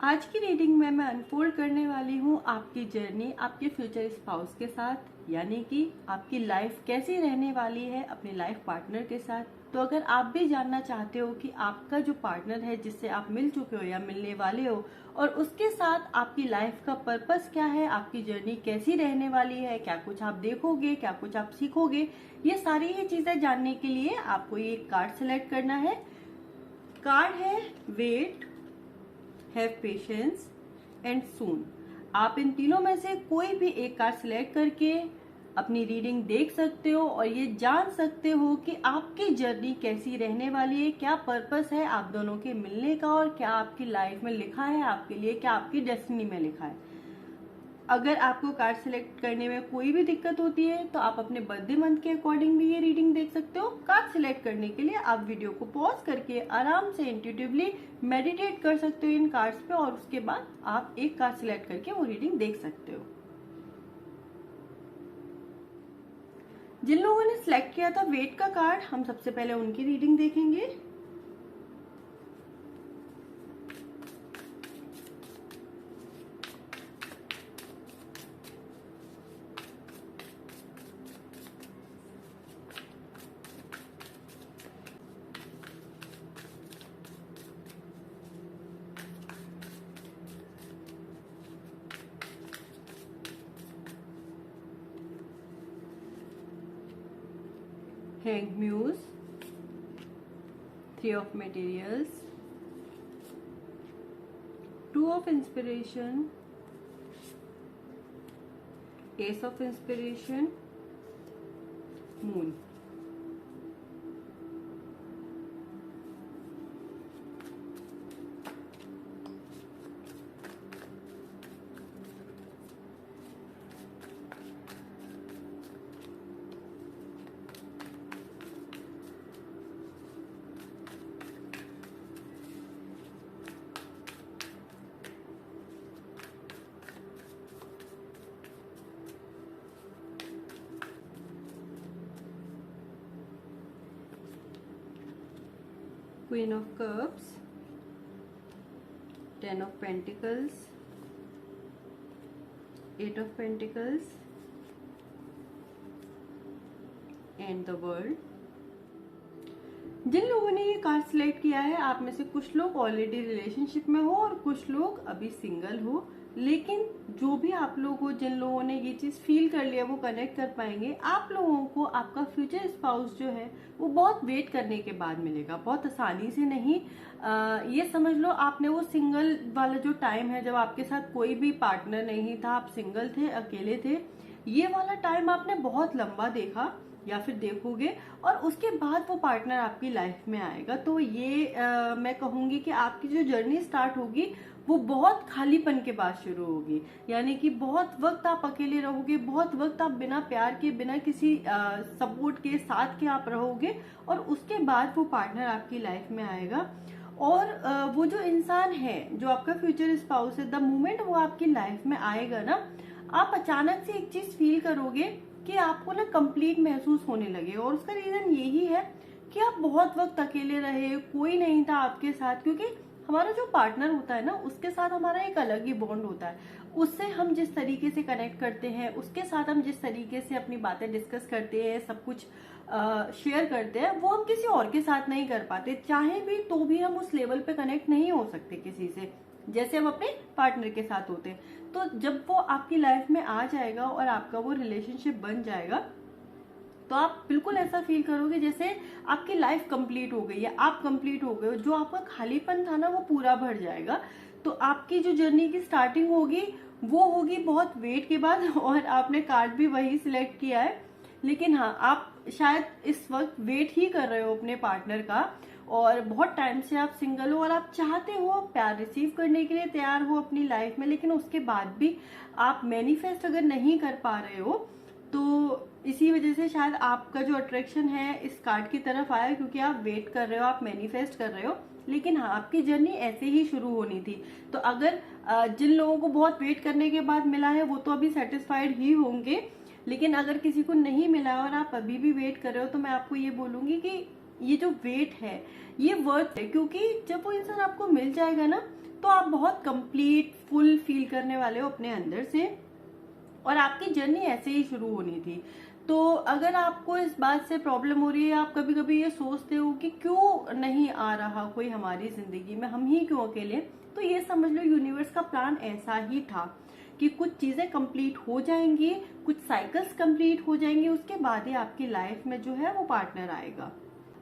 आज की रीडिंग में मैं अनफोल्ड करने वाली हूँ आपकी जर्नी आपके फ्यूचर स्पाउस के साथ, यानी कि आपकी लाइफ कैसी रहने वाली है अपने लाइफ पार्टनर के साथ। तो अगर आप भी जानना चाहते हो कि आपका जो पार्टनर है जिससे आप मिल चुके हो या मिलने वाले हो और उसके साथ आपकी लाइफ का पर्पस क्या है, आपकी जर्नी कैसी रहने वाली है, क्या कुछ आप देखोगे, क्या कुछ आप सीखोगे, ये सारी ही चीजें जानने के लिए आपको ये कार्ड सेलेक्ट करना है। कार्ड है wait, have patience and soon. आप इन तीनों में से कोई भी एक कार्ड सिलेक्ट करके अपनी रीडिंग देख सकते हो और ये जान सकते हो कि आपकी जर्नी कैसी रहने वाली है, क्या पर्पस है आप दोनों के मिलने का और क्या आपकी लाइफ में लिखा है आपके लिए, क्या आपकी डेस्टिनी में लिखा है। अगर आपको कार्ड सिलेक्ट करने में कोई भी दिक्कत होती है तो आप अपने बर्थडे मंथ के अकॉर्डिंग भी ये रीडिंग देख सकते हो। कार्ड सिलेक्ट करने के लिए आप वीडियो को पॉज करके आराम से इंट्यूटिवली मेडिटेट कर सकते हो इन कार्ड्स पे और उसके बाद आप एक कार्ड सिलेक्ट करके वो रीडिंग देख सकते हो। जिन लोगों ने सिलेक्ट किया था वेट का कार्ड, हम सबसे पहले उनकी रीडिंग देखेंगे। Hanged Muse, Three of Materials, Two of Inspiration, Ace of Inspiration, Moon। Queen of Cups, Ten of Pentacles, Eight of Pentacles and the World। जिन लोगों ने ये कार्ड सिलेक्ट किया है आप में से कुछ लोग ऑलरेडी रिलेशनशिप में हो और कुछ लोग अभी सिंगल हो, लेकिन जो भी आप लोग हो, जिन लोगों ने ये चीज फील कर लिया वो कनेक्ट कर पाएंगे। आप लोगों को आपका फ्यूचर स्पाउस जो है वो बहुत वेट करने के बाद मिलेगा, बहुत आसानी से नहीं। ये समझ लो आपने वो सिंगल वाला जो टाइम है जब आपके साथ कोई भी पार्टनर नहीं था, आप सिंगल थे, अकेले थे, ये वाला टाइम आपने बहुत लंबा देखा या फिर देखोगे और उसके बाद वो पार्टनर आपकी लाइफ में आएगा। तो ये मैं कहूंगी कि आपकी जो जर्नी स्टार्ट होगी वो बहुत खालीपन के बाद शुरू होगी, यानी कि बहुत वक्त आप अकेले रहोगे, बहुत वक्त आप बिना प्यार के, बिना किसी सपोर्ट के, साथ के आप रहोगे और उसके बाद वो पार्टनर आपकी लाइफ में आएगा। और वो जो इंसान है जो आपका फ्यूचर स्पाउस है, द मोमेंट वो आपकी लाइफ में आएगा ना, आप अचानक से एक चीज फील करोगे कि आपको ना कंप्लीट महसूस होने लगे। और उसका रीजन यही है कि आप बहुत वक्त अकेले रहे, कोई नहीं था आपके साथ, क्योंकि हमारा जो पार्टनर होता है ना उसके साथ हमारा एक अलग ही बॉन्ड होता है। उससे हम जिस तरीके से कनेक्ट करते हैं, उसके साथ हम जिस तरीके से अपनी बातें डिस्कस करते हैं, सब कुछ शेयर करते हैं, वो हम किसी और के साथ नहीं कर पाते। चाहे भी तो भी हम उस लेवल पे कनेक्ट नहीं हो सकते किसी से जैसे हम अपने पार्टनर के साथ होते हैं। तो जब वो आपकी लाइफ में आ जाएगा और आपका वो रिलेशनशिप बन जाएगा तो आप बिल्कुल ऐसा फील करोगे जैसे आपकी लाइफ कंप्लीट हो गई है, आप कंप्लीट हो गए हो, जो आपका खालीपन था ना वो पूरा भर जाएगा। तो आपकी जो जर्नी की स्टार्टिंग होगी वो होगी बहुत वेट के बाद। और आपने कार्ड भी वही सिलेक्ट किया है, लेकिन हाँ आप शायद इस वक्त वेट ही कर रहे हो अपने पार्टनर का और बहुत टाइम से आप सिंगल हो और आप चाहते हो, प्यार रिसीव करने के लिए तैयार हो अपनी लाइफ में, लेकिन उसके बाद भी आप मैनिफेस्ट अगर नहीं कर पा रहे हो तो इसी वजह से शायद आपका जो अट्रैक्शन है इस कार्ड की तरफ आया, क्योंकि आप वेट कर रहे हो, आप मैनिफेस्ट कर रहे हो। लेकिन हाँ आपकी जर्नी ऐसे ही शुरू होनी थी। तो अगर जिन लोगों को बहुत वेट करने के बाद मिला है वो तो अभी सेटिस्फाइड ही होंगे, लेकिन अगर किसी को नहीं मिला और आप अभी भी वेट कर रहे हो तो मैं आपको ये बोलूंगी कि ये जो वेट है ये वर्थ है, क्योंकि जब वो इंसान आपको मिल जाएगा ना तो आप बहुत कंप्लीट फुल फील करने वाले हो अपने अंदर से, और आपकी जर्नी ऐसे ही शुरू होनी थी। तो अगर आपको इस बात से प्रॉब्लम हो रही है, आप कभी कभी ये सोचते हो कि क्यों नहीं आ रहा कोई हमारी जिंदगी में, हम ही क्यों अकेले, तो ये समझ लो यूनिवर्स का प्लान ऐसा ही था कि कुछ चीजें कंप्लीट हो जाएंगी, कुछ साइकिल्स कंप्लीट हो जाएंगी, उसके बाद ही आपकी लाइफ में जो है वो पार्टनर आएगा।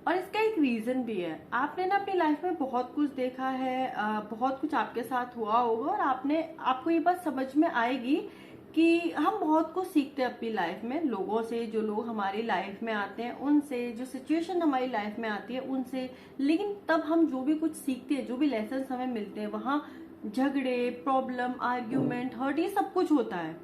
और इसका एक रीजन भी है, आपने ना अपनी लाइफ में बहुत कुछ देखा है, बहुत कुछ आपके साथ हुआ होगा, और आपको ये बात समझ में आएगी कि हम बहुत कुछ सीखते हैं अपनी लाइफ में, लोगों से, जो लोग हमारी लाइफ में आते हैं उनसे, जो सिचुएशन हमारी लाइफ में आती है उनसे। लेकिन तब हम जो भी कुछ सीखते हैं, जो भी लेसन हमें मिलते हैं, वहां झगड़े, प्रॉब्लम, आर्ग्यूमेंट, हर्ट, ये सब कुछ होता है।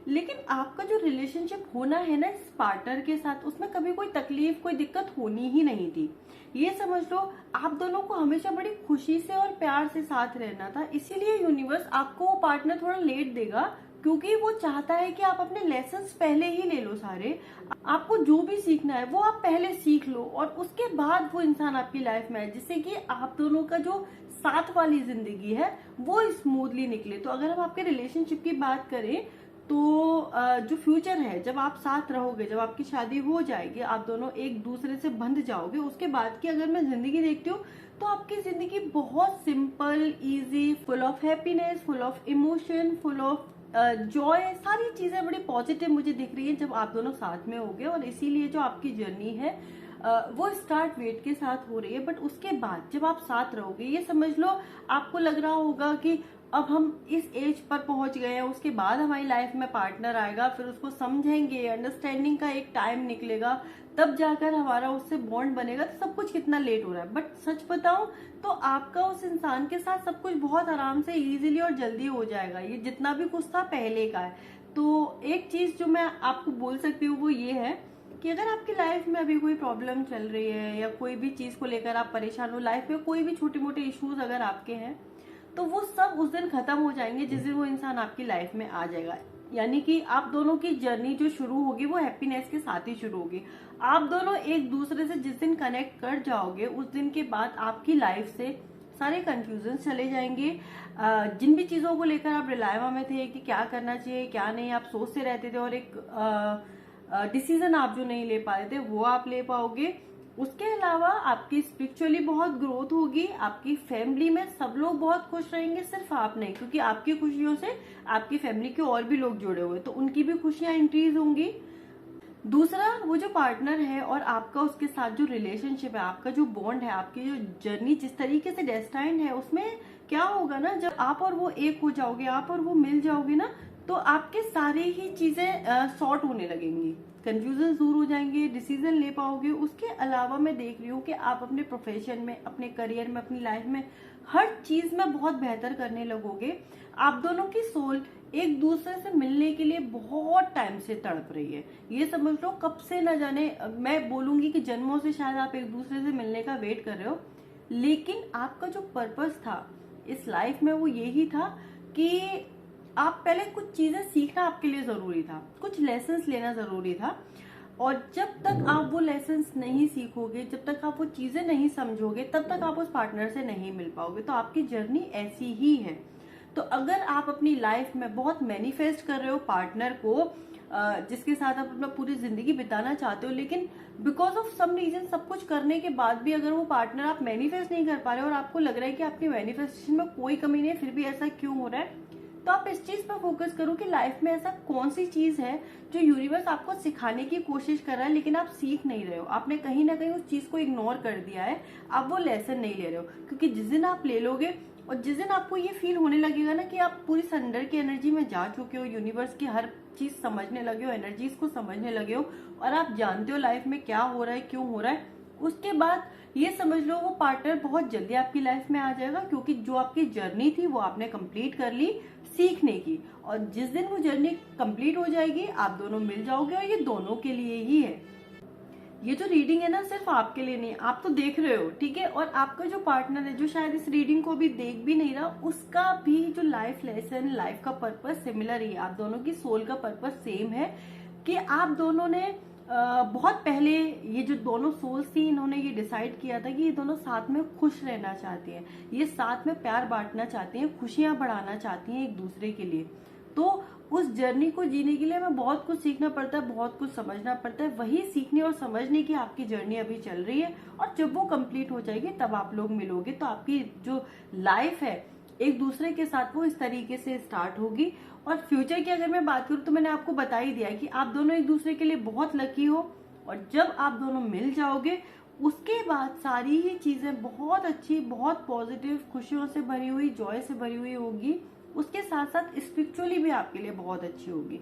लेकिन आपका जो रिलेशनशिप होना है ना इस पार्टनर के साथ, उसमें कभी कोई तकलीफ, कोई दिक्कत होनी ही नहीं थी। ये समझ लो आप दोनों को हमेशा बड़ी खुशी से और प्यार से साथ रहना था। इसीलिए यूनिवर्स आपको वो पार्टनर थोड़ा लेट देगा, क्योंकि वो चाहता है कि आप अपने लेसन्स पहले ही ले लो सारे। आपको जो भी सीखना है वो आप पहले सीख लो, और उसके बाद वो इंसान आपकी लाइफ में आए, जिससे कि आप दोनों का जो साथ वाली जिंदगी है वो स्मूथली निकले। तो अगर हम आपके रिलेशनशिप की बात करें, तो जो फ्यूचर है, जब आप साथ रहोगे, जब आपकी शादी हो जाएगी, आप दोनों एक दूसरे से बंध जाओगे, उसके बाद की अगर मैं जिंदगी देखती हूँ तो आपकी जिंदगी बहुत simple, easy, full of happiness, full of emotion, full of Joy, सारी चीजें बड़ी पॉजिटिव मुझे दिख रही है जब आप दोनों साथ में होगे। और इसीलिए जो आपकी जर्नी है वो स्टार्ट वेट के साथ हो रही है, बट उसके बाद जब आप साथ रहोगे, ये समझ लो आपको लग रहा होगा कि अब हम इस एज पर पहुंच गए हैं, उसके बाद हमारी लाइफ में पार्टनर आएगा, फिर उसको समझेंगे, अंडरस्टैंडिंग का एक टाइम निकलेगा, तब जाकर हमारा उससे बॉन्ड बनेगा। तो सब कुछ कितना लेट हो रहा है, बट सच बताऊं तो आपका उस इंसान के साथ सब कुछ बहुत आराम से, इजीली और जल्दी हो जाएगा। ये जितना भी कुछ था पहले का है। तो एक चीज जो मैं आपको बोल सकती हूँ वो ये है कि अगर आपकी लाइफ में अभी कोई प्रॉब्लम चल रही है, या कोई भी चीज को लेकर आप परेशान हो, लाइफ में कोई भी छोटे मोटे इश्यूज अगर आपके हैं, तो वो सब उस दिन खत्म हो जाएंगे जिस दिन वो इंसान आपकी लाइफ में आ जाएगा। यानी कि आप दोनों की जर्नी जो शुरू होगी वो हैप्पीनेस के साथ ही शुरू होगी। आप दोनों एक दूसरे से जिस दिन कनेक्ट कर जाओगे, उस दिन के बाद आपकी लाइफ से सारे कंफ्यूजन चले जाएंगे। जिन भी चीजों को लेकर आप रिलायमा में थे कि क्या करना चाहिए क्या नहीं, आप सोचते रहते थे, और एक डिसीजन आप जो नहीं ले पा रहे थे वो आप ले पाओगे। उसके अलावा आपकी स्पिरिचुअली बहुत ग्रोथ होगी, आपकी फैमिली में सब लोग बहुत खुश रहेंगे, सिर्फ आप नहीं, क्योंकि आपकी खुशियों से आपकी फैमिली के और भी लोग जुड़े हुए, तो उनकी भी खुशियां इंक्रीज होंगी। दूसरा, वो जो पार्टनर है और आपका उसके साथ जो रिलेशनशिप है, आपका जो बॉन्ड है, आपकी जो जर्नी जिस तरीके से डेस्टाइंड है, उसमें क्या होगा ना, जब आप और वो एक हो जाओगे, आप और वो मिल जाओगे ना, तो आपके सारी ही चीजें सॉर्ट होने लगेंगी, कंफ्यूजन दूर हो जाएंगे, डिसीजन ले पाओगे। उसके अलावा मैं देख रही हूँ कि आप अपने प्रोफेशन में, अपने करियर में, अपनी लाइफ में हर चीज में बहुत बेहतर करने लगोगे। आप दोनों की सोल एक दूसरे से मिलने के लिए बहुत टाइम से तड़प रही है। ये समझ लो कब से, न जाने, मैं बोलूंगी कि जन्मों से शायद आप एक दूसरे से मिलने का वेट कर रहे हो। लेकिन आपका जो पर्पस था इस लाइफ में वो यही था कि आप पहले कुछ चीजें सीखना आपके लिए जरूरी था, कुछ लेसन्स लेना जरूरी था। और जब तक आप वो लेसन्स नहीं सीखोगे, जब तक आप वो चीजें नहीं समझोगे, तब तक आप उस पार्टनर से नहीं मिल पाओगे। तो आपकी जर्नी ऐसी ही है। तो अगर आप अपनी लाइफ में बहुत मैनिफेस्ट कर रहे हो पार्टनर को, जिसके साथ आप अपना पूरी जिंदगी बिताना चाहते हो, लेकिन बिकॉज ऑफ सम रीजन सब कुछ करने के बाद भी अगर वो पार्टनर आप मैनिफेस्ट नहीं कर पा रहे हो, और आपको लग रहा है कि आपकी मैनिफेस्टेशन में कोई कमी नहीं है, फिर भी ऐसा क्यों हो रहा है, तो आप इस चीज पर फोकस करो कि लाइफ में ऐसा कौन सी चीज है जो यूनिवर्स आपको सिखाने की कोशिश कर रहा है, लेकिन आप सीख नहीं रहे हो। आपने कहीं ना कहीं उस चीज को इग्नोर कर दिया है, आप वो लेसन नहीं ले रहे हो। क्योंकि जिस दिन आप ले लोगे और जिस दिन आपको ये फील होने लगेगा ना कि आप पूरी सरेंडर की एनर्जी में जा चुके हो, यूनिवर्स की हर चीज समझने लगे हो, एनर्जीज को समझने लगे हो, और आप जानते हो लाइफ में क्या हो रहा है, क्यों हो रहा है, उसके बाद ये समझ लो वो पार्टनर बहुत जल्दी आपकी लाइफ में आ जाएगा। क्योंकि जो आपकी जर्नी थी वो आपने कंप्लीट कर ली सीखने की, और जिस दिन वो जर्नी कंप्लीट हो जाएगी आप दोनों मिल जाओगे, और ये दोनों के लिए ही है। ये जो रीडिंग है ना सिर्फ आपके लिए नहीं, आप तो देख रहे हो, ठीक है, और आपका जो पार्टनर है जो शायद इस रीडिंग को भी देख भी नहीं रहा, उसका भी जो लाइफ लेसन, लाइफ का पर्पस सिमिलर ही है। आप दोनों की सोल का पर्पस सेम है कि आप दोनों ने बहुत पहले ये जो दोनों सोल्स थी, इन्होंने ये डिसाइड किया था कि ये दोनों साथ में खुश रहना चाहती हैं, ये साथ में प्यार बांटना चाहती हैं, खुशियां बढ़ाना चाहती हैं एक दूसरे के लिए। तो उस जर्नी को जीने के लिए हमें बहुत कुछ सीखना पड़ता है, बहुत कुछ समझना पड़ता है। वही सीखने और समझने की आपकी जर्नी अभी चल रही है, और जब वो कंप्लीट हो जाएगी तब आप लोग मिलोगे, तो आपकी जो लाइफ है एक दूसरे के साथ वो इस तरीके से स्टार्ट होगी। और फ्यूचर की अगर मैं बात करूं तो मैंने आपको बता ही दिया कि आप दोनों एक दूसरे के लिए बहुत लकी हो, और जब आप दोनों मिल जाओगे उसके बाद सारी ही चीजें बहुत अच्छी, बहुत पॉजिटिव, खुशियों से भरी हुई, जॉय से भरी हुई होगी। उसके साथ साथ स्पिरिचुअली भी आपके लिए बहुत अच्छी होगी।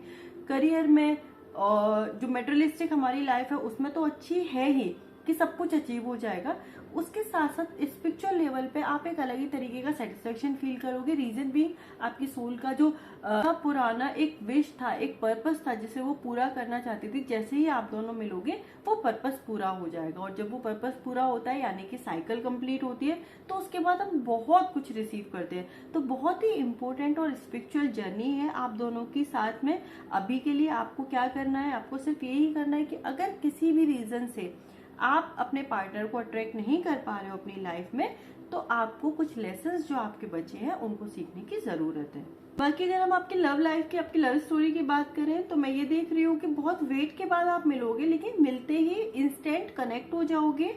करियर में और जो मेटेरियलिस्टिक हमारी लाइफ है उसमें तो अच्छी है ही कि सब कुछ अचीव हो जाएगा, उसके साथ साथ स्पिरिचुअल लेवल पे आप एक अलग ही तरीके का सेटिस्फेक्शन फील करोगे। रीजन भी आपकी सोल का जो पुराना एक विश था, एक पर्पस था जिसे वो पूरा करना चाहती थी, जैसे ही आप दोनों मिलोगे वो पर्पस पूरा हो जाएगा। और जब वो पर्पस पूरा होता है यानी कि साइकिल कंप्लीट होती है, तो उसके बाद हम बहुत कुछ रिसीव करते हैं। तो बहुत ही इंपॉर्टेंट और स्पिरिचुअल जर्नी है आप दोनों की साथ में। अभी के लिए आपको क्या करना है, आपको सिर्फ यही करना है कि अगर किसी भी रीजन से आप अपने पार्टनर को अट्रैक्ट नहीं कर पा रहे हो अपनी लाइफ में, तो आपको कुछ लेसन्स जो आपके बचे हैं उनको सीखने की जरूरत है। बाकी अगर हम आपकी लव लाइफ की, आपकी लव स्टोरी की बात करें, तो मैं ये देख रही हूँ कि बहुत वेट के बाद आप मिलोगे, लेकिन मिलते ही इंस्टेंट कनेक्ट हो जाओगे,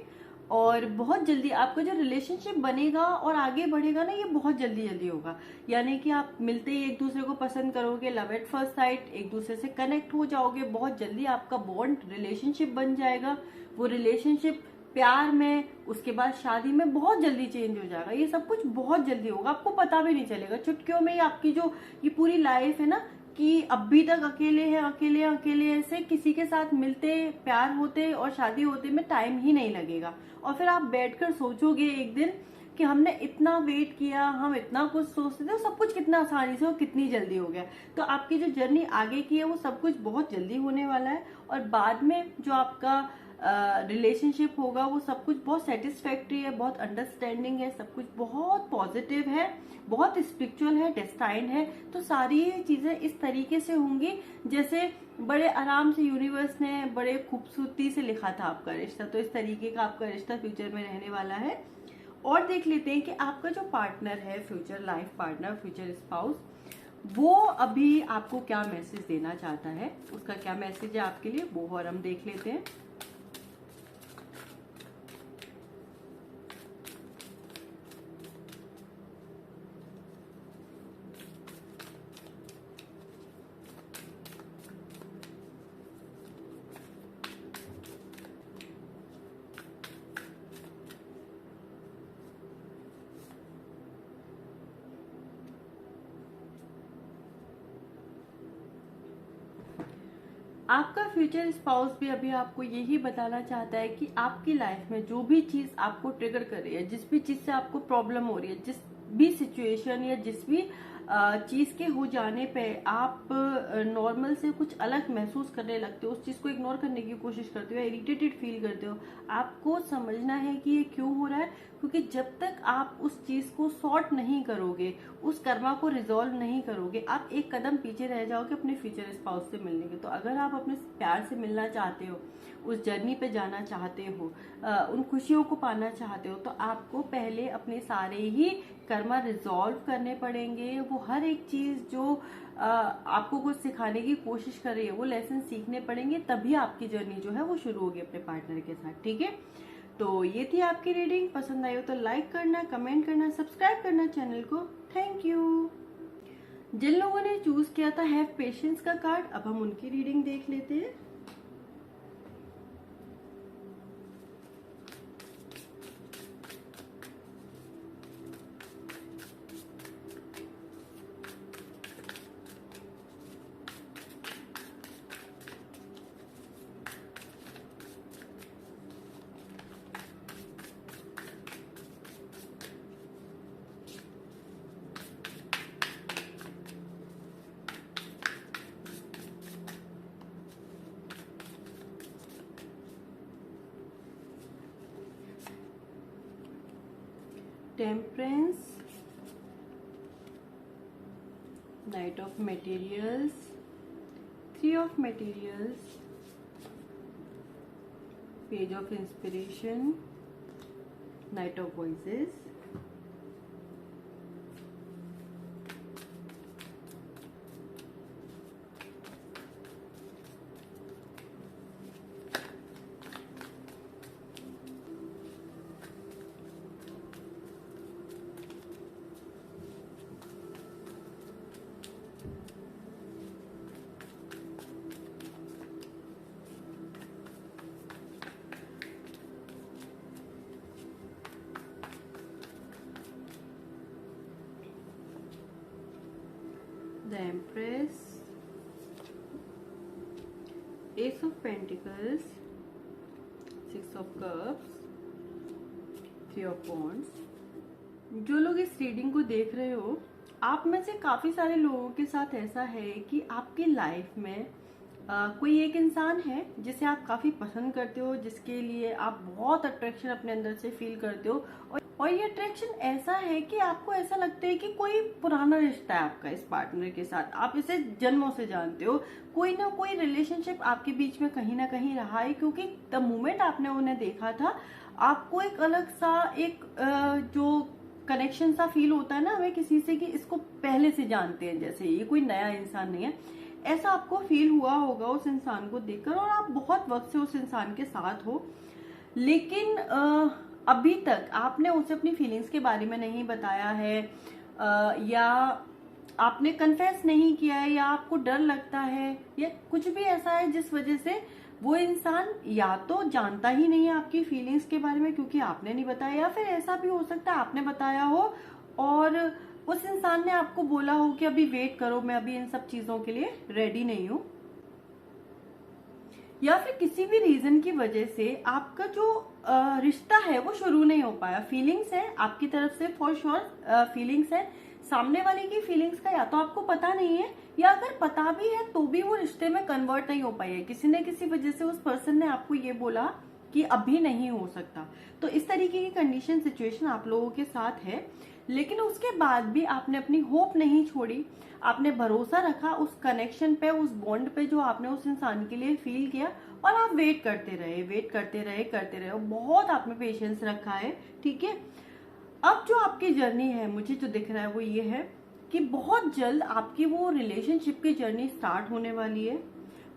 और बहुत जल्दी आपका जो रिलेशनशिप बनेगा और आगे बढ़ेगा ना, ये बहुत जल्दी जल्दी होगा। यानी कि आप मिलते ही एक दूसरे को पसंद करोगे, लव एट फर्स्ट साइट, एक दूसरे से कनेक्ट हो जाओगे, बहुत जल्दी आपका बॉन्ड रिलेशनशिप बन जाएगा। वो रिलेशनशिप प्यार में, उसके बाद शादी में बहुत जल्दी चेंज हो जाएगा। ये सब कुछ बहुत जल्दी होगा, आपको पता भी नहीं चलेगा। चुटकियों में ही आपकी जो ये पूरी लाइफ है ना, कि अभी तक अकेले हैं, अकेले अकेले, ऐसे किसी के साथ मिलते, प्यार होते और शादी होते में टाइम ही नहीं लगेगा। और फिर आप बैठकर सोचोगे एक दिन कि हमने इतना वेट किया, हम इतना कुछ सोचते थे, सब कुछ कितना आसानी से और कितनी जल्दी हो गया। तो आपकी जो जर्नी आगे की है वो सब कुछ बहुत जल्दी होने वाला है, और बाद में जो आपका रिलेशनशिप होगा वो सब कुछ बहुत सेटिस्फैक्ट्री है, बहुत अंडरस्टैंडिंग है, सब कुछ बहुत पॉजिटिव है, बहुत स्पिरिचुअल है, डेस्टाइंड है। तो सारी चीजें इस तरीके से होंगी जैसे बड़े आराम से यूनिवर्स ने बड़े खूबसूरती से लिखा था आपका रिश्ता। तो इस तरीके का आपका रिश्ता फ्यूचर में रहने वाला है। और देख लेते हैं कि आपका जो पार्टनर है, future life partner, future spouse, वो अभी आपको क्या मैसेज देना चाहता है, उसका क्या मैसेज है आपके लिए, वो और हम देख लेते हैं। आपका फ्यूचर स्पाउस भी अभी आपको यही बताना चाहता है कि आपकी लाइफ में जो भी चीज आपको ट्रिगर कर रही है, जिस भी चीज से आपको प्रॉब्लम हो रही है, जिस भी सिचुएशन या जिस भी चीज के हो जाने पे आप नॉर्मल से कुछ अलग महसूस करने लगते हो, उस चीज को इग्नोर करने की कोशिश करते हो, इरिटेटेड फील करते हो, आपको समझना है कि ये क्यों हो रहा है। क्योंकि जब तक आप उस चीज को सॉर्ट नहीं करोगे, उस कर्मा को रिजॉल्व नहीं करोगे, आप एक कदम पीछे रह जाओगे अपने फ्यूचर स्पाउस से मिलने के। तो अगर आप अपने प्यार से मिलना चाहते हो, उस जर्नी पे जाना चाहते हो, उन खुशियों को पाना चाहते हो, तो आपको पहले अपने सारे ही कर्मा रिजॉल्व करने पड़ेंगे। वो हर एक चीज जो आपको कुछ सिखाने की कोशिश कर रही है, वो लेसन सीखने पड़ेंगे, तभी आपकी जर्नी जो है वो शुरू होगी अपने पार्टनर के साथ। ठीक है, तो ये थी आपकी रीडिंग। पसंद आई हो तो लाइक करना, कमेंट करना, सब्सक्राइब करना चैनल को। Thank you. जिन लोगों ने चूज किया था हैव पेशेंस का कार्ड, अब हम उनकी रीडिंग देख लेते हैं। Temperance, night of materials, three of materials, Page of Inspiration, Knight of Voices, the Empress, Ace of Pentacles, Six of Cups, Three of Wands। जो लोग इस रीडिंग को देख रहे हो, आप में से काफी सारे लोगों के साथ ऐसा है कि आपकी लाइफ में कोई एक इंसान है जिसे आप काफी पसंद करते हो, जिसके लिए आप बहुत अट्रैक्शन अपने अंदर से फील करते हो, और ये अट्रैक्शन ऐसा है कि आपको ऐसा लगता है कि कोई पुराना रिश्ता है आपका इस पार्टनर के साथ, आप इसे जन्मों से जानते हो, कोई ना कोई रिलेशनशिप आपके बीच में कहीं ना कहीं रहा है, क्योंकि द मोमेंट आपने उन्हें देखा था आपको एक अलग सा एक जो कनेक्शन सा फील होता है ना हमें किसी से, कि इसको पहले से जानते हैं, जैसे ये कोई नया इंसान नहीं है, ऐसा आपको फील हुआ होगा उस इंसान को देखकर, और आप बहुत वक्त से उस इंसान के साथ हो, लेकिन अभी तक आपने उसे अपनी फीलिंग्स के बारे में नहीं बताया है, या आपने कन्फेस नहीं किया है, या आपको डर लगता है, या कुछ भी ऐसा है जिस वजह से वो इंसान या तो जानता ही नहीं है आपकी फीलिंग्स के बारे में क्योंकि आपने नहीं बताया, या फिर ऐसा भी हो सकता है आपने बताया हो और उस इंसान ने आपको बोला हो कि अभी वेट करो, मैं अभी इन सब चीजों के लिए रेडी नहीं हूं, या फिर किसी भी रीजन की वजह से आपका जो रिश्ता है वो शुरू नहीं हो पाया। फीलिंग्स है आपकी तरफ से, फॉर श्योर फीलिंग्स है, सामने वाले की फीलिंग्स का या तो आपको पता नहीं है, या अगर पता भी है तो भी वो रिश्ते में कन्वर्ट नहीं हो पाई है, किसी न किसी वजह से उस पर्सन ने आपको ये बोला कि अभी नहीं हो सकता। तो इस तरीके की कंडीशन सिचुएशन आप लोगों के साथ है, लेकिन उसके बाद भी आपने अपनी होप नहीं छोड़ी, आपने भरोसा रखा उस कनेक्शन पे, उस बॉन्ड पे जो आपने उस इंसान के लिए फील किया, और आप वेट करते रहे, और बहुत आपने पेशेंस रखा है। ठीक है, अब जो आपकी जर्नी है मुझे जो दिख रहा है वो ये है कि बहुत जल्द आपकी वो रिलेशनशिप की जर्नी स्टार्ट होने वाली है।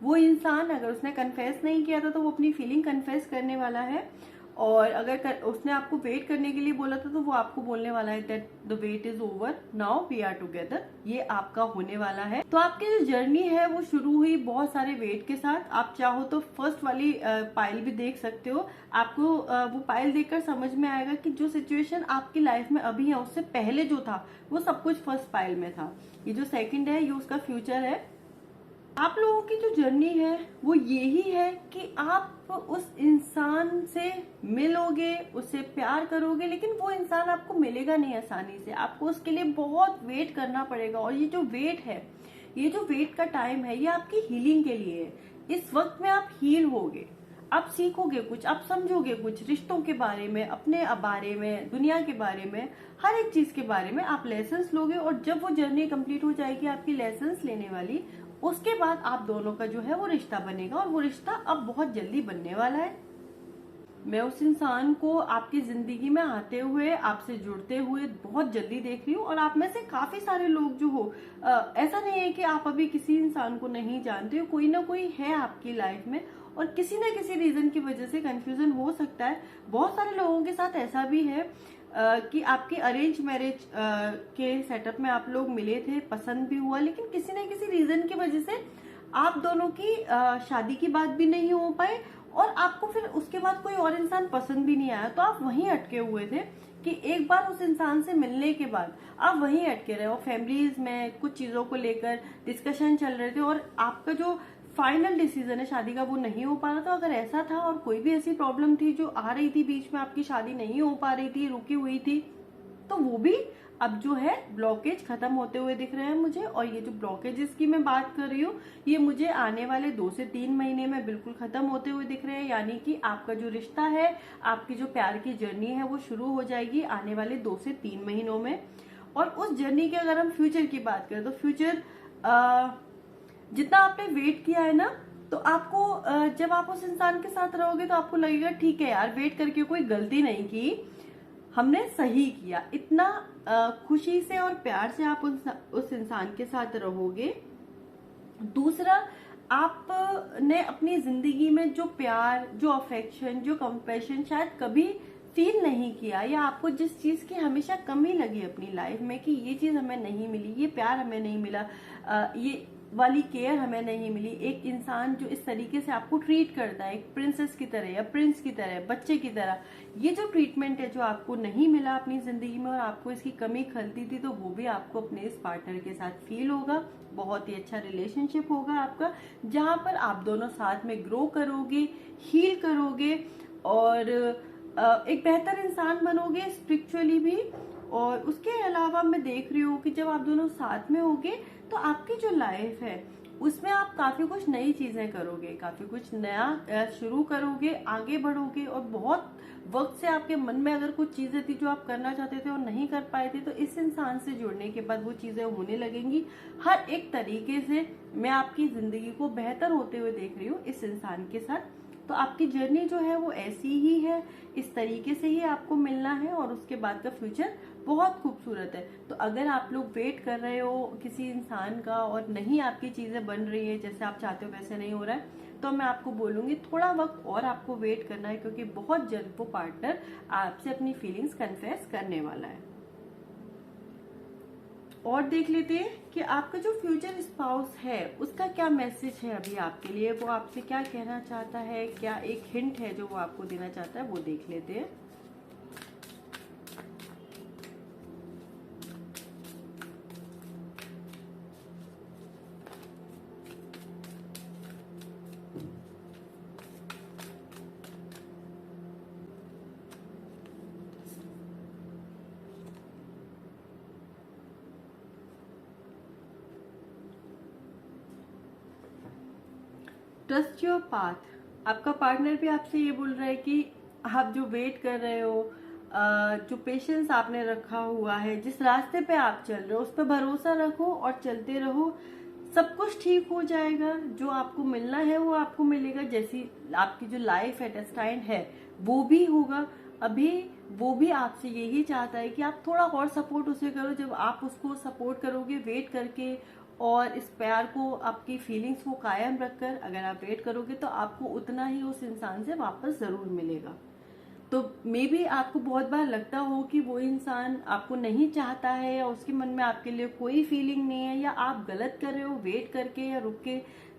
वो इंसान अगर उसने कन्फेस नहीं किया था तो वो अपनी फीलिंग कन्फेस करने वाला है, और अगर उसने आपको वेट करने के लिए बोला था तो वो आपको बोलने वाला है that the wait is over, now we are together. ये आपका होने वाला है। तो आपकी जो जर्नी है वो शुरू हुई बहुत सारे वेट के साथ। आप चाहो तो फर्स्ट वाली पाइल भी देख सकते हो, आपको वो पाइल देखकर समझ में आएगा कि जो सिचुएशन आपकी लाइफ में अभी है उससे पहले जो था वो सब कुछ फर्स्ट पाइल में था। ये जो सेकंड है ये उसका फ्यूचर है। आप लोगों की जो जर्नी है वो यही है कि आप उस इंसान से मिलोगे, उससे प्यार करोगे, लेकिन वो इंसान आपको मिलेगा नहीं आसानी से, आपको उसके लिए बहुत वेट करना पड़ेगा। और ये जो वेट है, ये जो वेट का टाइम है, ये आपकी हीलिंग के लिए है। इस वक्त में आप हील होगे, आप सीखोगे कुछ, आप समझोगे कुछ रिश्तों के बारे में, अपने बारे में, दुनिया के बारे में, हर एक चीज के बारे में आप लेसन्स लोगे। और जब वो जर्नी कंप्लीट हो जाएगी आपकी लेसन्स लेने वाली, उसके बाद आप दोनों का जो है वो रिश्ता बनेगा, और वो रिश्ता अब बहुत जल्दी बनने वाला है। मैं उस इंसान को आपकी जिंदगी में आते हुए, आपसे जुड़ते हुए बहुत जल्दी देख रही हूँ। और आप में से काफी सारे लोग जो हो, ऐसा नहीं है कि आप अभी किसी इंसान को नहीं जानते हो, कोई ना कोई है आपकी लाइफ में, और किसी न किसी रीजन की वजह से कंफ्यूजन हो सकता है। बहुत सारे लोगों के साथ ऐसा भी है कि आपके अरेंज मैरिज के सेटअप में आप लोग मिले थे, पसंद भी हुआ, लेकिन किसी न किसी रीजन की वजह से आप दोनों की शादी की बात भी नहीं हो पाए, और आपको फिर उसके बाद कोई और इंसान पसंद भी नहीं आया। तो आप वहीं अटके हुए थे कि एक बार उस इंसान से मिलने के बाद आप वहीं अटके रहे हो। फैमिलीज में कुछ चीजों को लेकर डिस्कशन चल रहे थे, और आपका जो फाइनल डिसीजन है शादी का वो नहीं हो पा रहा था। अगर ऐसा था और कोई भी ऐसी प्रॉब्लम थी जो आ रही थी बीच में, आपकी शादी नहीं हो पा रही थी, रुकी हुई थी, तो वो भी अब जो है ब्लॉकेज खत्म होते हुए दिख रहे हैं मुझे। और ये जो ब्लॉकेजेस की मैं बात कर रही हूँ, ये मुझे आने वाले 2 से 3 महीने में बिल्कुल खत्म होते हुए दिख रहे हैं। यानी कि आपका जो रिश्ता है, आपकी जो प्यार की जर्नी है वो शुरू हो जाएगी आने वाले 2 से 3 महीनों में। और उस जर्नी के अगर हम फ्यूचर की बात करें तो फ्यूचर जितना आपने वेट किया है ना, तो आपको जब आप उस इंसान के साथ रहोगे तो आपको लगेगा ठीक है यार, वेट करके कोई गलती नहीं की, हमने सही किया। इतना खुशी से और प्यार से आप उस इंसान के साथ रहोगे। दूसरा, आपने अपनी जिंदगी में जो प्यार, जो अफेक्शन, जो कंपैशन शायद कभी फील नहीं किया, या आपको जिस चीज की हमेशा कमी लगी अपनी लाइफ में कि ये चीज हमें नहीं मिली, ये प्यार हमें नहीं मिला, ये वाली केयर हमें नहीं मिली, एक इंसान जो इस तरीके से आपको ट्रीट करता है एक प्रिंसेस की तरह या प्रिंस की तरह, बच्चे की तरह, ये जो ट्रीटमेंट है जो आपको नहीं मिला अपनी जिंदगी में और आपको इसकी कमी खलती थी, तो वो भी आपको अपने इस पार्टनर के साथ फील होगा। बहुत ही अच्छा रिलेशनशिप होगा आपका, जहां पर आप दोनों साथ में ग्रो करोगे, हील करोगे और एक बेहतर इंसान बनोगे स्पिरिचुअली भी। और उसके अलावा मैं देख रही हूँ कि जब आप दोनों साथ में होगे तो आपकी जो लाइफ है उसमें आप काफी कुछ नई चीजें करोगे, काफी कुछ नया शुरू करोगे, आगे बढ़ोगे। और बहुत वक्त से आपके मन में अगर कुछ चीजें थी जो आप करना चाहते थे और नहीं कर पाए थे, तो इस इंसान से जुड़ने के बाद वो चीजें होने लगेंगी। हर एक तरीके से मैं आपकी जिंदगी को बेहतर होते हुए देख रही हूँ इस इंसान के साथ। तो आपकी जर्नी जो है वो ऐसी ही है, इस तरीके से ही आपको मिलना है और उसके बाद का फ्यूचर बहुत खूबसूरत है। तो अगर आप लोग वेट कर रहे हो किसी इंसान का और नहीं आपकी चीजें बन रही है जैसे आप चाहते हो, वैसे नहीं हो रहा है, तो मैं आपको बोलूंगी थोड़ा वक्त और आपको वेट करना है, क्योंकि बहुत जल्द वो पार्टनर आपसे अपनी फीलिंग्स कन्फेस करने वाला है। और देख लेते हैं कि आपका जो फ्यूचर स्पाउस है उसका क्या मैसेज है अभी आपके लिए, वो आपसे क्या कहना चाहता है, क्या एक हिंट है जो वो आपको देना चाहता है, वो देख लेते हैं। Trust your path. आपका पार्टनर भी आपसे ये बोल रहा है कि आप जो वेट कर रहे हो, जो पेशेंस आपने रखा हुआ है, जिस रास्ते पे आप चल रहे हो उस पर भरोसा रखो और चलते रहो। सब कुछ ठीक हो जाएगा, जो आपको मिलना है वो आपको मिलेगा, जैसी आपकी जो लाइफ है डेस्टाइंड है वो भी होगा। अभी वो भी आपसे यही चाहता है कि आप थोड़ा और सपोर्ट उसे करो। जब आप उसको सपोर्ट करोगे वेट करके और इस प्यार को, आपकी फीलिंग्स को कायम रखकर अगर आप वेट करोगे, तो आपको उतना ही उस इंसान से वापस जरूर मिलेगा। तो मे बी आपको बहुत बार लगता हो कि वो इंसान आपको नहीं चाहता है या उसके मन में आपके लिए कोई फीलिंग नहीं है, या आप गलत कर रहे हो वेट करके या रुक के।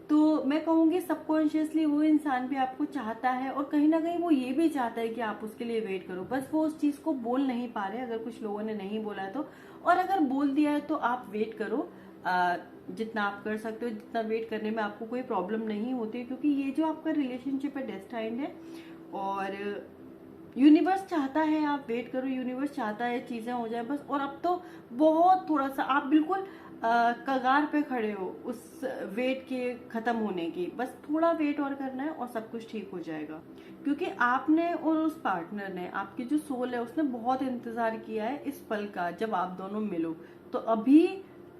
तो मैं कहूंगी सबकॉन्शियसली वो इंसान भी आपको चाहता है और कहीं ना कहीं वो ये भी चाहता है कि आप उसके लिए वेट करो, बस वो उस चीज को बोल नहीं पा रहे। अगर कुछ लोगों ने नहीं बोला है तो, और अगर बोल दिया है तो आप वेट करो, जितना आप कर सकते हो, जितना वेट करने में आपको कोई प्रॉब्लम नहीं होती, क्योंकि ये जो आपका रिलेशनशिप है डेस्टाइंड है और यूनिवर्स चाहता है आप वेट करो, यूनिवर्स चाहता है चीजें हो जाए बस। और अब तो बहुत थोड़ा सा आप बिल्कुल कगार पे खड़े हो उस वेट के खत्म होने की, बस थोड़ा वेट और करना है और सब कुछ ठीक हो जाएगा। क्योंकि आपने और उस पार्टनर ने, आपकी जो सोल है उसने बहुत इंतजार किया है इस पल का जब आप दोनों मिलो। तो अभी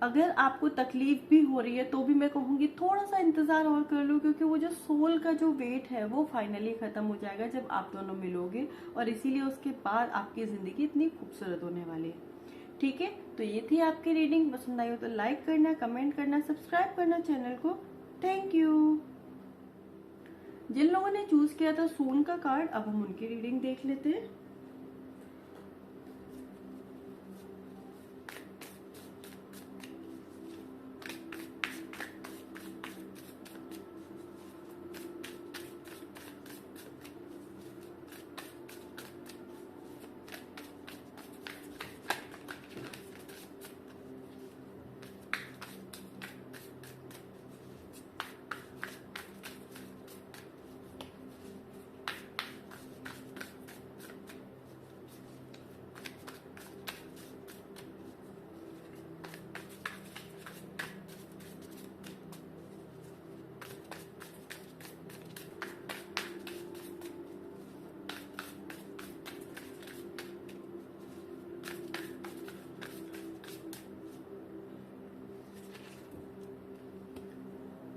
अगर आपको तकलीफ भी हो रही है तो भी मैं कहूंगी थोड़ा सा इंतजार और कर लो, क्योंकि वो जो सोल का जो वेट है वो फाइनली खत्म हो जाएगा जब आप दोनों मिलोगे। और इसीलिए उसके बाद आपकी जिंदगी इतनी खूबसूरत होने वाली है। ठीक है, तो ये थी आपकी रीडिंग। पसंद आई हो तो लाइक करना, कमेंट करना, सब्सक्राइब करना चैनल को। Thank you. जिन लोगों ने चूज किया था सून का कार्ड, अब हम उनकी रीडिंग देख लेते हैं।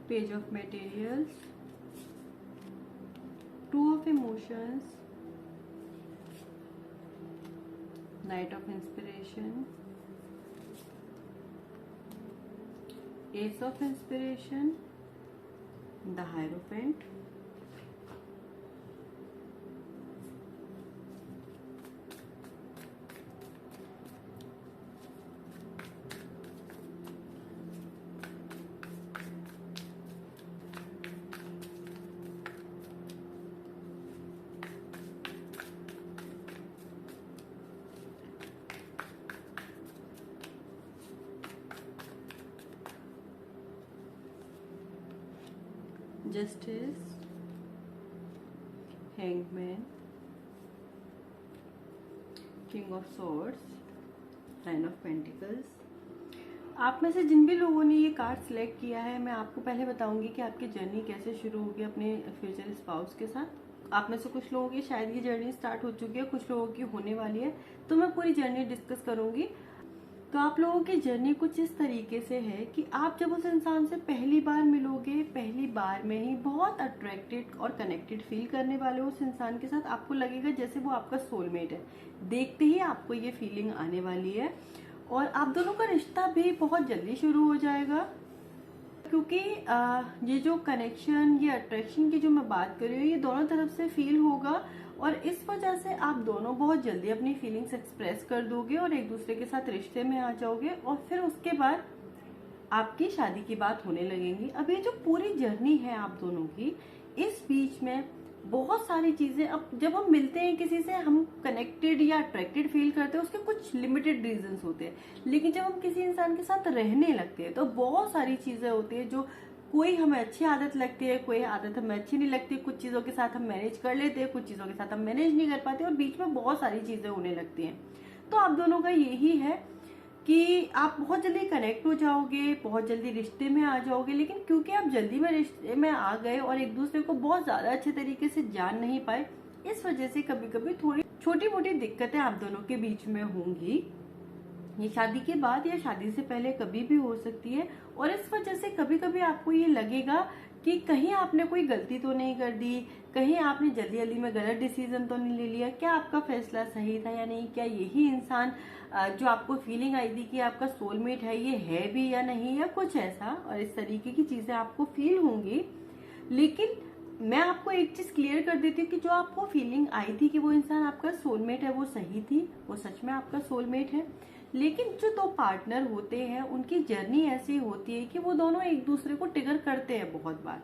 Page of materials, two of emotions, night of inspiration, S of inspiration, the hierophant, justice, hangman, king of swords, nine of pentacles. आप में से जिन भी लोगों ने ये कार्ड सिलेक्ट किया है, मैं आपको पहले बताऊंगी कि आपकी जर्नी कैसे शुरू होगी अपने फ्यूचर स्पाउस के साथ। आप में से कुछ लोगों की शायद ये जर्नी स्टार्ट हो चुकी है, कुछ लोगों की होने वाली है, तो मैं पूरी जर्नी डिस्कस करूंगी। तो आप लोगों की जर्नी कुछ इस तरीके से है कि आप जब उस इंसान से पहली बार मिलोगे, पहली बार में ही बहुत अट्रैक्टेड और कनेक्टेड फील करने वाले उस इंसान के साथ। आपको लगेगा जैसे वो आपका सोलमेट है, देखते ही आपको ये फीलिंग आने वाली है। और आप दोनों का रिश्ता भी बहुत जल्दी शुरू हो जाएगा, क्योंकि ये जो कनेक्शन, ये अट्रैक्शन की जो मैं बात कर रही हूँ, ये दोनों तरफ से फील होगा। और इस वजह से आप दोनों बहुत जल्दी अपनी फीलिंग्स एक्सप्रेस कर दोगे और एक दूसरे के साथ रिश्ते में आ जाओगे, और फिर उसके बाद आपकी शादी की बात होने लगेंगी। अब ये जो पूरी जर्नी है आप दोनों की, इस बीच में बहुत सारी चीजें, अब जब हम मिलते हैं किसी से, हम कनेक्टेड या अट्रैक्टेड फील करते हैं, उसके कुछ लिमिटेड रीजंस होते हैं। लेकिन जब हम किसी इंसान के साथ रहने लगते हैं तो बहुत सारी चीजें होती है, जो कोई हमें अच्छी आदत लगती है, कोई आदत हमें अच्छी नहीं लगती। कुछ चीजों के साथ हम मैनेज कर लेते हैं, कुछ चीजों के साथ हम मैनेज नहीं कर पाते, और बीच में बहुत सारी चीजें होने लगती हैं। तो आप दोनों का यही है कि आप बहुत जल्दी कनेक्ट हो जाओगे, बहुत जल्दी रिश्ते में आ जाओगे। लेकिन क्योंकि आप जल्दी में रिश्ते में आ गए और एक दूसरे को बहुत ज्यादा अच्छे तरीके से जान नहीं पाए, इस वजह से कभी कभी थोड़ी छोटी मोटी दिक्कतें आप दोनों के बीच में होंगी। ये शादी के बाद या शादी से पहले कभी भी हो सकती है। और इस वजह से कभी कभी आपको ये लगेगा कि कहीं आपने कोई गलती तो नहीं कर दी, कहीं आपने जल्दी जल्दी में गलत डिसीजन तो नहीं ले लिया, क्या आपका फैसला सही था या नहीं, क्या यही इंसान जो आपको फीलिंग आई थी कि आपका सोलमेट है, ये है भी या नहीं, या कुछ ऐसा। और इस तरीके की चीजें आपको फील होंगी। लेकिन मैं आपको एक चीज क्लियर कर देती हूँ कि जो आपको फीलिंग आई थी कि वो इंसान आपका सोलमेट है, वो सही थी, वो सच में आपका सोलमेट है। लेकिन जो दो पार्टनर होते हैं, उनकी जर्नी ऐसी होती है कि वो दोनों एक दूसरे को ट्रिगर करते हैं बहुत बार।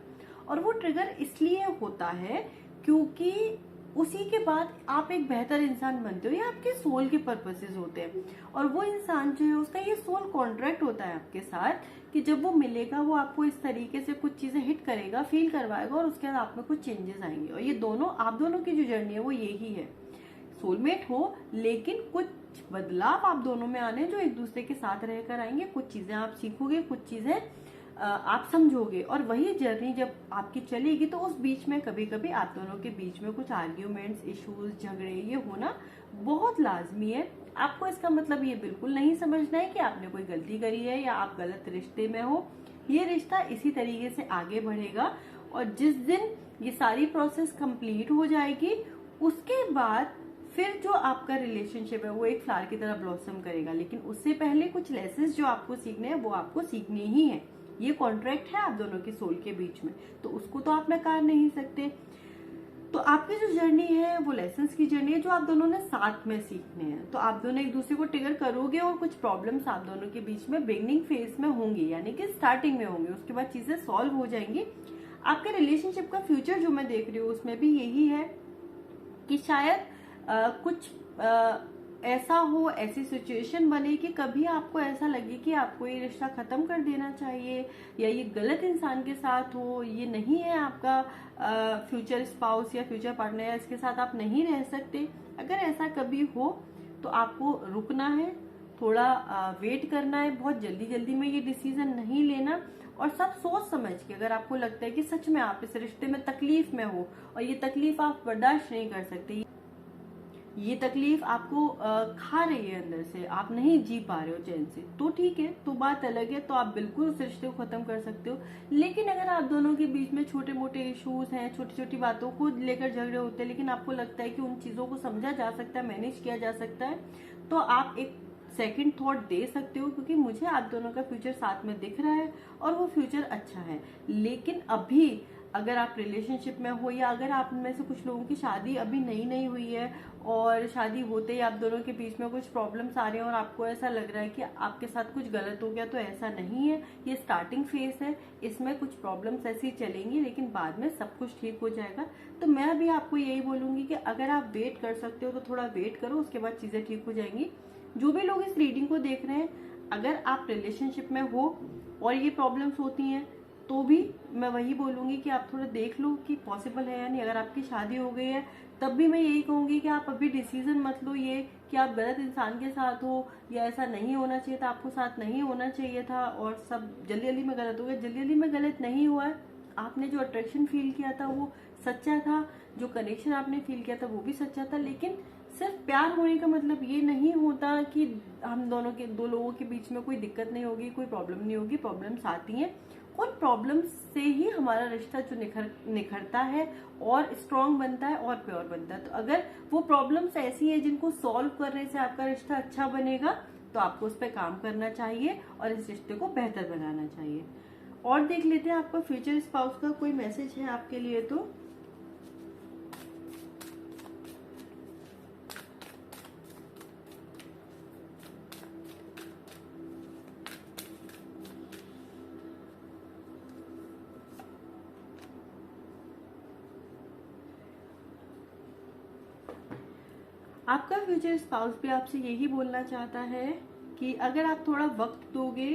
और वो ट्रिगर इसलिए होता है क्योंकि उसी के बाद आप एक बेहतर इंसान बनते हो, ये आपके सोल के पर्पसेस होते हैं। और वो इंसान जो है, उसका ये सोल कॉन्ट्रैक्ट होता है आपके साथ कि जब वो मिलेगा, वो आपको इस तरीके से कुछ चीजें हिट करेगा, फील करवाएगा, और उसके बाद आप में कुछ चेंजेस आएंगे। और ये दोनों, आप दोनों की जो जर्नी है वो यही है, सोलमेट हो, लेकिन कुछ बदलाव आप दोनों में आने जो एक दूसरे के साथ रहकर आएंगे। कुछ चीजें आप सीखोगे, कुछ चीजें आप समझोगे। और वही जर्नी जब आपकी चलेगी तो उस बीच में कभी कभी आप दोनों के बीच में कुछ आर्ग्यूमेंट्स, इश्यूज, झगड़े, ये होना बहुत लाजमी है। आपको इसका मतलब ये बिल्कुल नहीं समझना है कि आपने कोई गलती करी है या आप गलत रिश्ते में हो। ये रिश्ता इसी तरीके से आगे बढ़ेगा, और जिस दिन ये सारी प्रोसेस कंप्लीट हो जाएगी, उसके बाद फिर जो आपका रिलेशनशिप है वो एक फ्लावर की तरह ब्लॉसम करेगा। लेकिन उससे पहले कुछ लेसन्स जो आपको सीखने हैं वो आपको सीखने ही है। ये कॉन्ट्रैक्ट है आप दोनों के सोल के बीच में, तो उसको तो आप नकार नहीं सकते। तो आपकी जो जर्नी है वो लेसन्स की जर्नी है, जो आप दोनों ने साथ में सीखने हैं। तो आप दोनों एक दूसरे को ट्रिगर करोगे, और कुछ प्रॉब्लम्स आप दोनों के बीच में बिगनिंग फेज में होंगी, यानी कि स्टार्टिंग में होंगे। उसके बाद चीजें सॉल्व हो जाएंगी। आपके रिलेशनशिप का फ्यूचर जो मैं देख रही हूँ उसमें भी यही है कि शायद कुछ ऐसा हो, ऐसी सिचुएशन बने कि कभी आपको ऐसा लगे कि आपको ये रिश्ता खत्म कर देना चाहिए, या ये गलत इंसान के साथ हो, ये नहीं है आपका फ्यूचर स्पाउस या फ्यूचर पार्टनर, या इसके साथ आप नहीं रह सकते। अगर ऐसा कभी हो तो आपको रुकना है, थोड़ा वेट करना है, बहुत जल्दी जल्दी में ये डिसीजन नहीं लेना। और सब सोच समझ के, अगर आपको लगता है कि सच में आप इस रिश्ते में तकलीफ में हो और ये तकलीफ आप बर्दाश्त नहीं कर सकते, ये तकलीफ आपको खा रही है अंदर से, आप नहीं जी पा रहे हो चैन से, तो ठीक है, तो बात अलग है, तो आप बिल्कुल उस रिश्ते को खत्म कर सकते हो। लेकिन अगर आप दोनों के बीच में छोटे मोटे इश्यूज हैं, छोटी छोटी बातों को लेकर झगड़े होते हैं, लेकिन आपको लगता है कि उन चीजों को समझा जा सकता है, मैनेज किया जा सकता है, तो आप एक सेकंड थॉट दे सकते हो, क्योंकि मुझे आप दोनों का फ्यूचर साथ में दिख रहा है और वो फ्यूचर अच्छा है। लेकिन अभी अगर आप रिलेशनशिप में हो, या अगर आप में से कुछ लोगों की शादी अभी नई नई हुई है और शादी होते ही आप दोनों के बीच में कुछ प्रॉब्लम्स आ रहे हैं और आपको ऐसा लग रहा है कि आपके साथ कुछ गलत हो गया, तो ऐसा नहीं है, ये स्टार्टिंग फेज है, इसमें कुछ प्रॉब्लम्स ऐसी चलेंगी, लेकिन बाद में सब कुछ ठीक हो जाएगा। तो मैं अभी आपको यही बोलूंगी कि अगर आप वेट कर सकते हो तो थोड़ा वेट करो, उसके बाद चीजें ठीक हो जाएंगी। जो भी लोग इस रीडिंग को देख रहे हैं, अगर आप रिलेशनशिप में हो और ये प्रॉब्लम्स होती हैं, तो भी मैं वही बोलूंगी कि आप थोड़ा देख लो कि पॉसिबल है या नहीं। अगर आपकी शादी हो गई है, तब भी मैं यही कहूंगी कि आप अभी डिसीजन मत लो ये कि आप गलत इंसान के साथ हो, या ऐसा नहीं होना चाहिए था, आपको साथ नहीं होना चाहिए था और सब जल्दी जल्दी में गलत हो गया। जल्दी जल्दी में गलत नहीं हुआ है, आपने जो अट्रैक्शन फील किया था वो सच्चा था, जो कनेक्शन आपने फील किया था वो भी सच्चा था। लेकिन सिर्फ प्यार होने का मतलब ये नहीं होता कि हम दोनों के, दो लोगों के बीच में कोई दिक्कत नहीं होगी, कोई प्रॉब्लम नहीं होगी। प्रॉब्लम्स आती हैं, उन प्रॉब्लम्स से ही हमारा रिश्ता जो निखरता है और स्ट्रांग बनता है और प्योर बनता है। तो अगर वो प्रॉब्लम्स ऐसी है जिनको सॉल्व करने से आपका रिश्ता अच्छा बनेगा, तो आपको उस पर काम करना चाहिए और इस रिश्ते को बेहतर बनाना चाहिए। और देख लेते हैं आपका फ्यूचर स्पाउस का कोई मैसेज है आपके लिए। तो आपका फ्यूचर स्पाउस भी आपसे यही बोलना चाहता है कि अगर आप थोड़ा वक्त दोगे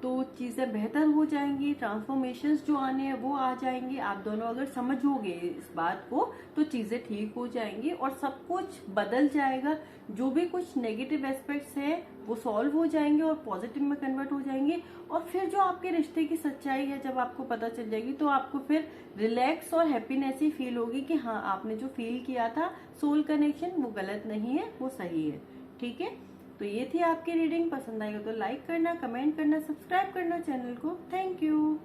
तो चीजें बेहतर हो जाएंगी, ट्रांसफॉर्मेशंस जो आने हैं वो आ जाएंगी। आप दोनों अगर समझोगे इस बात को तो चीजें ठीक हो जाएंगी और सब कुछ बदल जाएगा। जो भी कुछ नेगेटिव एस्पेक्ट्स हैं वो सॉल्व हो जाएंगे और पॉजिटिव में कन्वर्ट हो जाएंगे। और फिर जो आपके रिश्ते की सच्चाई है जब आपको पता चल जाएगी, तो आपको फिर रिलैक्स और हैप्पीनेस ही फील होगी कि हाँ, आपने जो फील किया था सोल कनेक्शन, वो गलत नहीं है, वो सही है। ठीक है, तो ये थी आपकी रीडिंग। पसंद आई हो तो लाइक करना, कमेंट करना, सब्सक्राइब करना चैनल को। Thank you.